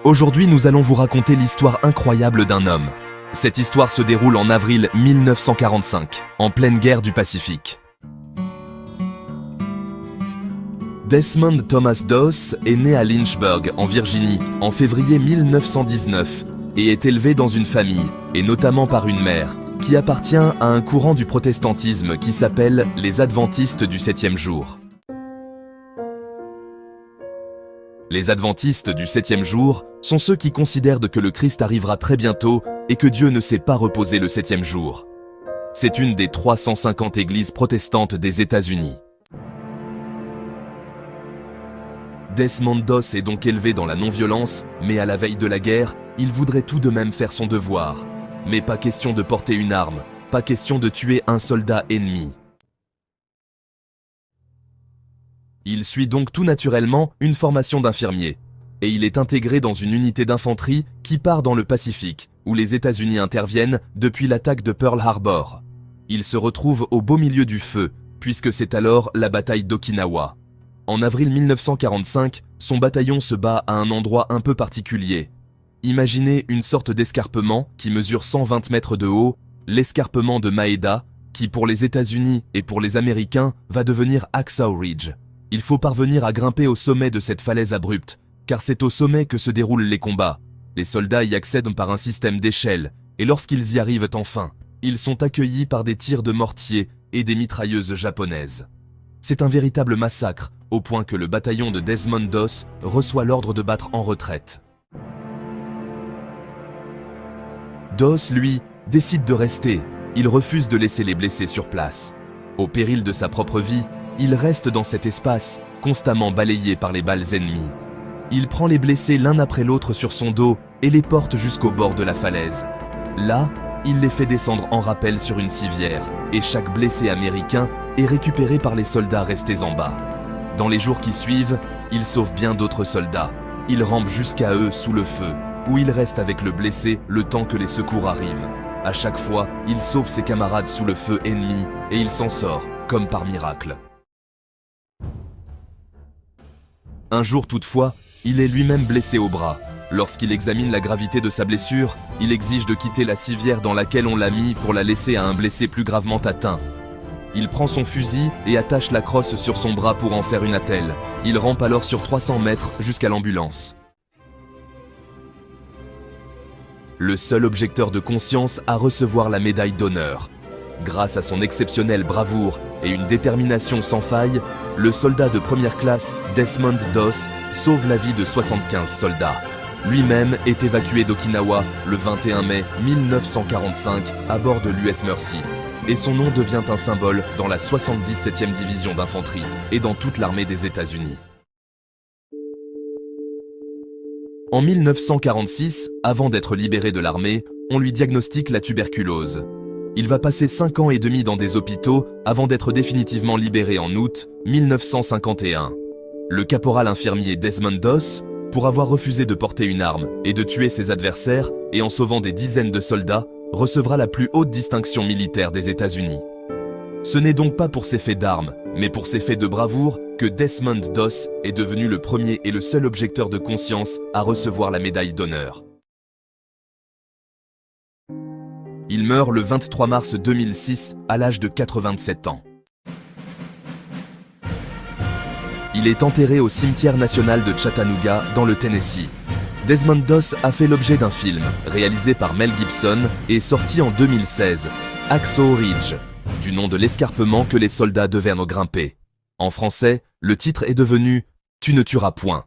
Aujourd'hui, nous allons vous raconter l'histoire incroyable d'un homme. Cette histoire se déroule en avril 1945, en pleine guerre du Pacifique. Desmond Thomas Doss est né à Lynchburg, en Virginie, en février 1919 et est élevé dans une famille, et notamment par une mère, qui appartient à un courant du protestantisme qui s'appelle les Adventistes du 7e jour. Les Adventistes du 7e jour sont ceux qui considèrent que le Christ arrivera très bientôt et que Dieu ne s'est pas reposé le 7e jour. C'est une des 350 églises protestantes des États-Unis. Desmond Doss est donc élevé dans la non-violence, mais à la veille de la guerre, il voudrait tout de même faire son devoir. Mais pas question de porter une arme, pas question de tuer un soldat ennemi. Il suit donc tout naturellement une formation d'infirmier, et il est intégré dans une unité d'infanterie qui part dans le Pacifique, où les États-Unis interviennent depuis l'attaque de Pearl Harbor. Il se retrouve au beau milieu du feu, puisque c'est alors la bataille d'Okinawa. En avril 1945, son bataillon se bat à un endroit un peu particulier. Imaginez une sorte d'escarpement qui mesure 120 mètres de haut, l'escarpement de Maeda, qui pour les États-Unis et pour les Américains va devenir Hacksaw Ridge. Il faut parvenir à grimper au sommet de cette falaise abrupte, car c'est au sommet que se déroulent les combats. Les soldats y accèdent par un système d'échelles, et lorsqu'ils y arrivent enfin, ils sont accueillis par des tirs de mortier et des mitrailleuses japonaises. C'est un véritable massacre, au point que le bataillon de Desmond Doss reçoit l'ordre de battre en retraite. Doss, lui, décide de rester. Il refuse de laisser les blessés sur place. Au péril de sa propre vie, il reste dans cet espace, constamment balayé par les balles ennemies. Il prend les blessés l'un après l'autre sur son dos et les porte jusqu'au bord de la falaise. Là, il les fait descendre en rappel sur une civière, et chaque blessé américain est récupéré par les soldats restés en bas. Dans les jours qui suivent, il sauve bien d'autres soldats. Il rampe jusqu'à eux sous le feu, où il reste avec le blessé le temps que les secours arrivent. À chaque fois, il sauve ses camarades sous le feu ennemi et il s'en sort, comme par miracle. Un jour toutefois, il est lui-même blessé au bras. Lorsqu'il examine la gravité de sa blessure, il exige de quitter la civière dans laquelle on l'a mis pour la laisser à un blessé plus gravement atteint. Il prend son fusil et attache la crosse sur son bras pour en faire une attelle. Il rampe alors sur 300 mètres jusqu'à l'ambulance. Le seul objecteur de conscience à recevoir la médaille d'honneur. Grâce à son exceptionnelle bravoure et une détermination sans faille, le soldat de première classe Desmond Doss sauve la vie de 75 soldats. Lui-même est évacué d'Okinawa le 21 mai 1945 à bord de l'US Mercy. Et son nom devient un symbole dans la 77e division d'infanterie et dans toute l'armée des États-Unis. En 1946, avant d'être libéré de l'armée, on lui diagnostique la tuberculose. Il va passer 5 ans et demi dans des hôpitaux avant d'être définitivement libéré en août 1951. Le caporal infirmier Desmond Doss, pour avoir refusé de porter une arme et de tuer ses adversaires, et en sauvant des dizaines de soldats, recevra la plus haute distinction militaire des États-Unis. Ce n'est donc pas pour ses faits d'armes, mais pour ses faits de bravoure que Desmond Doss est devenu le premier et le seul objecteur de conscience à recevoir la médaille d'honneur. Il meurt le 23 mars 2006 à l'âge de 87 ans. Il est enterré au cimetière national de Chattanooga, dans le Tennessee. Desmond Doss a fait l'objet d'un film, réalisé par Mel Gibson et sorti en 2016, Hacksaw Ridge, du nom de l'escarpement que les soldats devaient grimper. En français, le titre est devenu « Tu ne tueras point ».